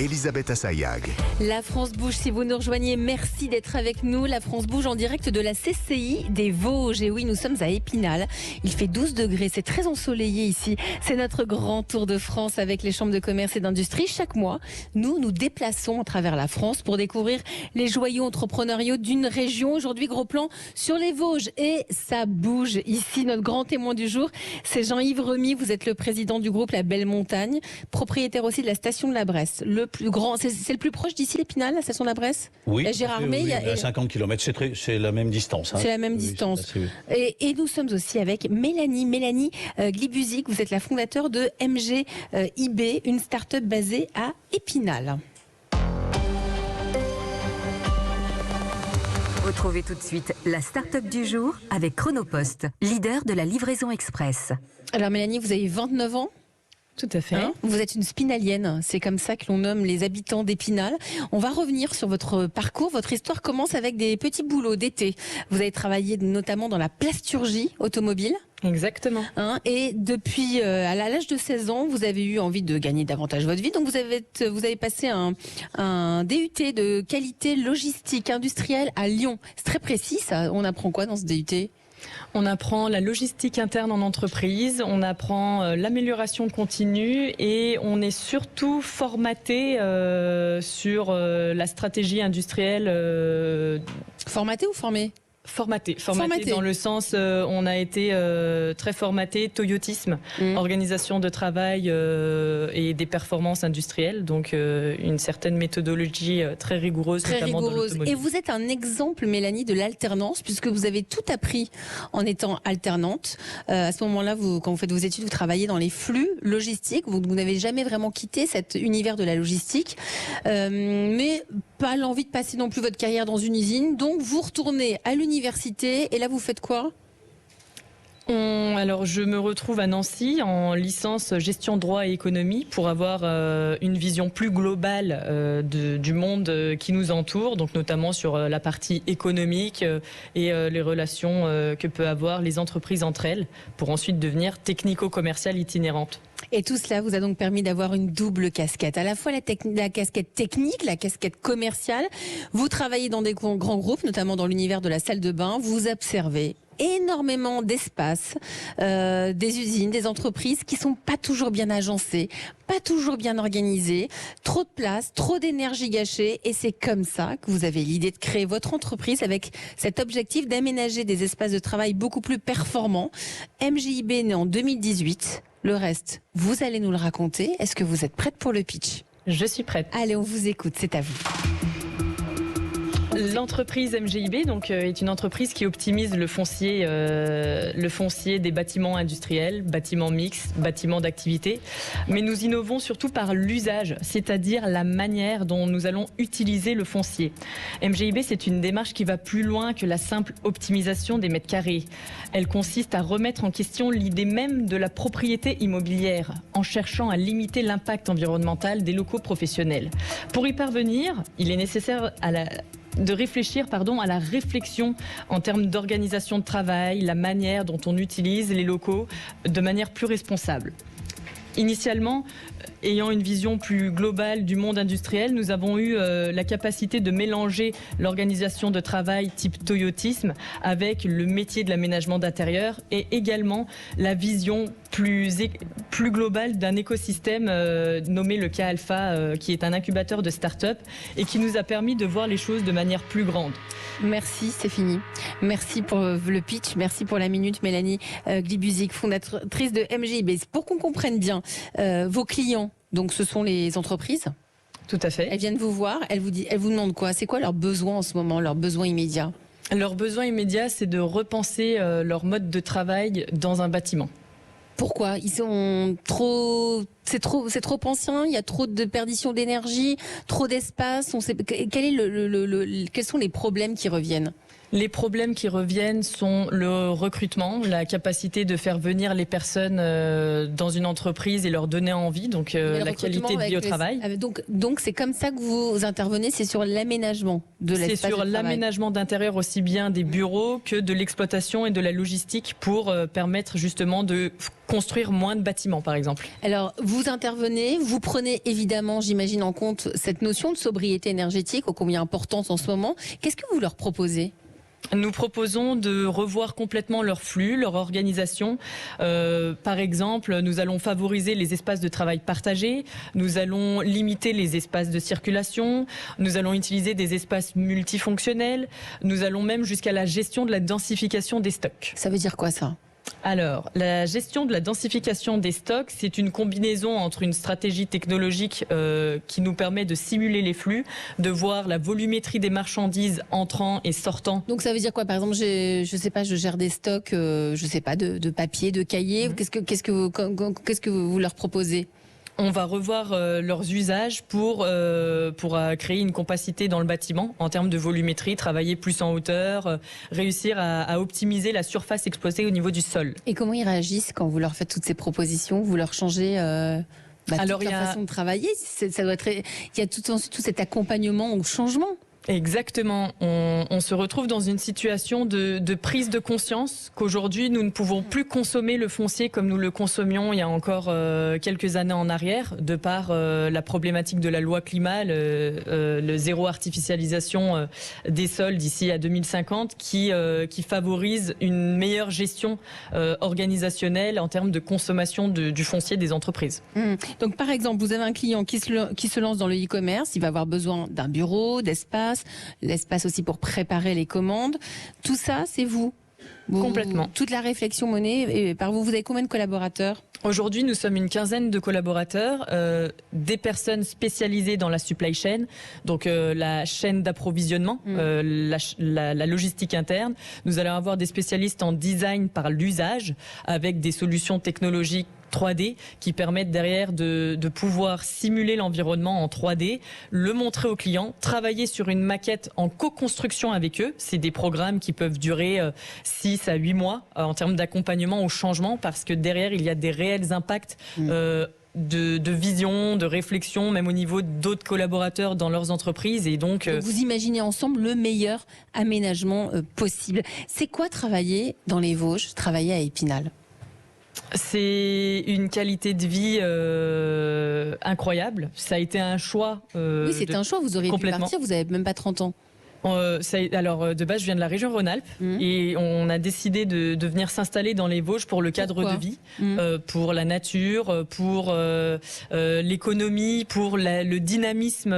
Elisabeth Assayag. La France bouge, si vous nous rejoignez, merci d'être avec nous. La France bouge en direct de la CCI des Vosges. Et oui, nous sommes à Épinal. Il fait 12 degrés, c'est très ensoleillé ici. C'est notre grand tour de France avec les chambres de commerce et d'industrie. Chaque mois, nous nous déplaçons à travers la France pour découvrir les joyaux entrepreneuriaux d'une région. Aujourd'hui, gros plan sur les Vosges. Et ça bouge ici. Notre grand témoin du jour, c'est Jean-Yves Remy. Vous êtes le président du groupe La Belle Montagne, propriétaire aussi de la station de la Bresse. Le plus grand, c'est le plus proche d'ici, l'Épinal, la station de la Bresse? Oui, et Gérardmer, oui, à 50 km, c'est la même distance. Hein. C'est la même distance. Et nous sommes aussi avec Mélanie Glibuzik. Vous êtes la fondateur de MGIB, une start-up basée à Épinal. Retrouvez tout de suite la start-up du jour avec Chronopost, leader de la livraison express. Alors Mélanie, vous avez 29 ans? Tout à fait. Vous êtes une spinalienne, c'est comme ça que l'on nomme les habitants d'Épinal. On va revenir sur votre parcours. Votre histoire commence avec des petits boulots d'été. Vous avez travaillé notamment dans la plasturgie automobile. Exactement. Et depuis, à l'âge de 16 ans, vous avez eu envie de gagner davantage votre vie. Donc vous avez passé un DUT de qualité logistique industrielle à Lyon. C'est très précis, ça. On apprend quoi dans ce DUT ? On apprend la logistique interne en entreprise, on apprend l'amélioration continue et on est surtout formaté sur la stratégie industrielle. Formaté ou formé ? Formaté dans le sens, on a été très formaté, toyotisme, organisation de travail et des performances industrielles, donc une certaine méthodologie très rigoureuse, notamment dans l'automobile. Et vous êtes un exemple, Mélanie, de l'alternance, puisque vous avez tout appris en étant alternante. À ce moment-là, quand vous faites vos études, vous travaillez dans les flux logistiques, vous n'avez jamais vraiment quitté cet univers de la logistique, mais pas l'envie de passer non plus votre carrière dans une usine, donc vous retournez à l'université et là vous faites quoi ? Alors je me retrouve à Nancy en licence gestion droit et économie pour avoir une vision plus globale du monde qui nous entoure, donc notamment sur la partie économique et les relations que peuvent avoir les entreprises entre elles, pour ensuite devenir technico-commerciale itinérante. Et tout cela vous a donc permis d'avoir une double casquette, à la fois la casquette technique, la casquette commerciale. Vous travaillez dans des grands groupes, notamment dans l'univers de la salle de bain, vous observez énormément d'espaces, des usines, des entreprises qui sont pas toujours bien agencées, pas toujours bien organisées, trop de place, trop d'énergie gâchée, et c'est comme ça que vous avez l'idée de créer votre entreprise avec cet objectif d'aménager des espaces de travail beaucoup plus performants. MGIB est né en 2018. Le reste, vous allez nous le raconter. Est-ce que vous êtes prête pour le pitch ? Je suis prête. Allez, on vous écoute, c'est à vous. L'entreprise MGIB est une entreprise qui optimise le foncier des bâtiments industriels, bâtiments mixtes, bâtiments d'activité. Mais nous innovons surtout par l'usage, c'est-à-dire la manière dont nous allons utiliser le foncier. MGIB, c'est une démarche qui va plus loin que la simple optimisation des mètres carrés. Elle consiste à remettre en question l'idée même de la propriété immobilière, en cherchant à limiter l'impact environnemental des locaux professionnels. Pour y parvenir, il est nécessaire de réfléchir à la réflexion en termes d'organisation de travail, la manière dont on utilise les locaux de manière plus responsable. Initialement, ayant une vision plus globale du monde industriel, nous avons eu la capacité de mélanger l'organisation de travail type toyotisme avec le métier de l'aménagement d'intérieur et également la vision plus globale d'un écosystème nommé le K-Alpha, qui est un incubateur de start-up et qui nous a permis de voir les choses de manière plus grande. Merci, c'est fini. Merci pour le pitch, merci pour la minute, Mélanie Glibuzik, fondatrice de MGIB. Pour qu'on comprenne bien, vos clients, donc ce sont les entreprises ? Tout à fait. Elles viennent vous voir, elles vous demandent quoi ? C'est quoi leurs besoins en ce moment, leurs besoins immédiats ? Leur besoin immédiat, c'est de repenser leur mode de travail dans un bâtiment. Pourquoi ? Ils sont c'est trop ancien, il y a trop de perdition d'énergie, trop d'espace. Quels sont les problèmes qui reviennent ? Les problèmes qui reviennent sont le recrutement, la capacité de faire venir les personnes dans une entreprise et leur donner envie, donc la qualité de vie au travail. Donc c'est comme ça que vous intervenez, c'est sur l'aménagement de l'espace de travail. C'est sur l'aménagement d'intérieur aussi bien des bureaux que de l'exploitation et de la logistique pour permettre justement de construire moins de bâtiments, par exemple. Alors, Vous intervenez, vous prenez évidemment, j'imagine, en compte cette notion de sobriété énergétique, ô combien importante en ce moment. Qu'est-ce que vous leur proposez ? Nous proposons de revoir complètement leur flux, leur organisation. Par exemple, nous allons favoriser les espaces de travail partagés, nous allons limiter les espaces de circulation, nous allons utiliser des espaces multifonctionnels, nous allons même jusqu'à la gestion de la densification des stocks. Ça veut dire quoi ça ? Alors, la gestion de la densification des stocks, c'est une combinaison entre une stratégie technologique qui nous permet de simuler les flux, de voir la volumétrie des marchandises entrant et sortant. Donc ça veut dire quoi ? Par exemple, je gère des stocks, de papier, de cahiers. Qu'est-ce que vous leur proposez ? On va revoir leurs usages pour créer une compacité dans le bâtiment en termes de volumétrie, travailler plus en hauteur, réussir à optimiser la surface exploitée au niveau du sol. Et comment ils réagissent quand vous leur faites toutes ces propositions ? Vous leur changez toute leur façon de travailler ? Ça doit être, il y a tout cet accompagnement au changement. Exactement. On se retrouve dans une situation de prise de conscience qu'aujourd'hui, nous ne pouvons plus consommer le foncier comme nous le consommions il y a encore quelques années en arrière, de par la problématique de la loi climat, le zéro artificialisation des sols d'ici à 2050, qui favorise une meilleure gestion organisationnelle en termes de consommation du foncier des entreprises. Donc par exemple, vous avez un client qui se lance dans le e-commerce, il va avoir besoin d'un bureau, d'espace, l'espace aussi pour préparer les commandes. Tout ça, c'est vous. Complètement. Toute la réflexion menée par vous. Vous avez combien de collaborateurs ? Aujourd'hui, nous sommes une quinzaine de collaborateurs, des personnes spécialisées dans la supply chain, donc la chaîne d'approvisionnement, la logistique interne. Nous allons avoir des spécialistes en design par l'usage, avec des solutions technologiques 3D qui permettent derrière de pouvoir simuler l'environnement en 3D, le montrer aux clients, travailler sur une maquette en co-construction avec eux. C'est des programmes qui peuvent durer 6 à 8 mois en termes d'accompagnement au changement, parce que derrière, il y a des réels impacts de vision, de réflexion, même au niveau d'autres collaborateurs dans leurs entreprises. Et donc vous imaginez ensemble le meilleur aménagement possible. C'est quoi travailler dans les Vosges, travailler à Épinal ? C'est une qualité de vie incroyable. Ça a été un choix. Oui, c'est un choix. Vous auriez pu partir, vous n'avez même pas 30 ans. Alors, de base, je viens de la région Rhône-Alpes et on a décidé de venir s'installer dans les Vosges pour le cadre de vie, pour la nature, pour l'économie, pour le dynamisme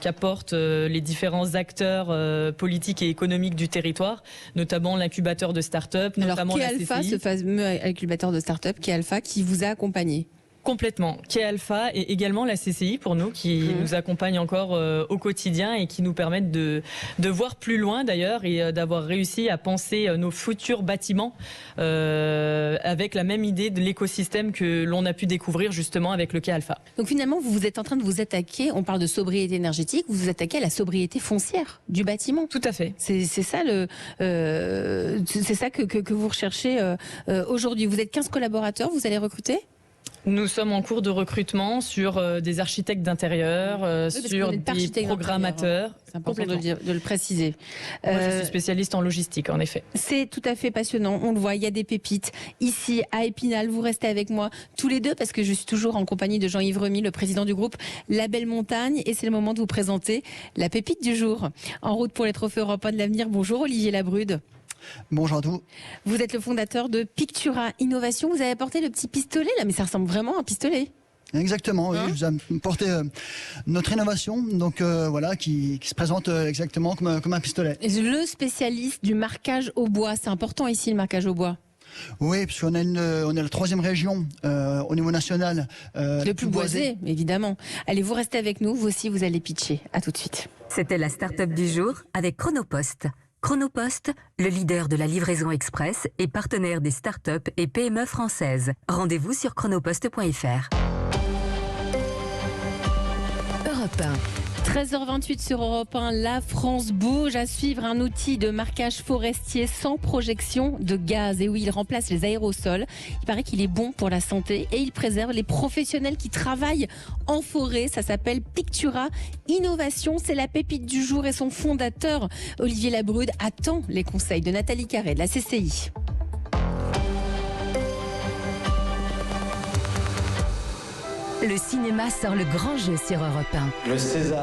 qu'apportent les différents acteurs politiques et économiques du territoire, notamment l'incubateur de start-up, notamment la CCI. Alors, ce fameux incubateur de start-up, Alpha, qui vous a accompagné ? Complètement. Alpha et également la CCI pour nous, qui nous accompagne encore au quotidien et qui nous permettent de voir plus loin d'ailleurs, et d'avoir réussi à penser nos futurs bâtiments avec la même idée de l'écosystème que l'on a pu découvrir justement avec le Alpha. Donc finalement, vous êtes en train de vous attaquer, on parle de sobriété énergétique, vous vous attaquez à la sobriété foncière du bâtiment. Tout à fait. C'est ça que vous recherchez aujourd'hui. Vous êtes 15 collaborateurs, vous allez recruter ? Nous sommes en cours de recrutement sur des architectes d'intérieur, sur des programmateurs. C'est important de le préciser. Moi, je suis spécialiste en logistique, en effet. C'est tout à fait passionnant. On le voit, il y a des pépites. Ici, à Épinal, vous restez avec moi tous les deux, parce que je suis toujours en compagnie de Jean-Yves Remy, le président du groupe La Belle Montagne. Et c'est le moment de vous présenter la pépite du jour. En route pour les trophées européens de l'avenir. Bonjour Olivier Labrude. Bonjour à tous. Vous êtes le fondateur de Pictura Innovation. Vous avez apporté le petit pistolet là, mais ça ressemble vraiment à un pistolet. Exactement, oui. Je vous ai apporté notre innovation, donc voilà, qui se présente exactement comme un pistolet. Le spécialiste du marquage au bois, c'est important ici le marquage au bois. Oui, parce qu'on on est la troisième région au niveau national. Le plus boisé, évidemment. Allez, vous restez avec nous, vous aussi vous allez pitcher. À tout de suite. C'était la start-up du jour avec Chronopost. Chronopost, le leader de la livraison express et partenaire des start-up et PME françaises. Rendez-vous sur chronopost.fr. Europe 13h28 sur Europe 1, la France bouge. À suivre, un outil de marquage forestier sans projection de gaz. Et oui, il remplace les aérosols. Il paraît qu'il est bon pour la santé et il préserve les professionnels qui travaillent en forêt. Ça s'appelle Pictura Innovation. C'est la pépite du jour et son fondateur, Olivier Labrude, attend les conseils de Nathalie Carré de la CCI. Le cinéma sort le grand jeu sur Europe 1. Le César.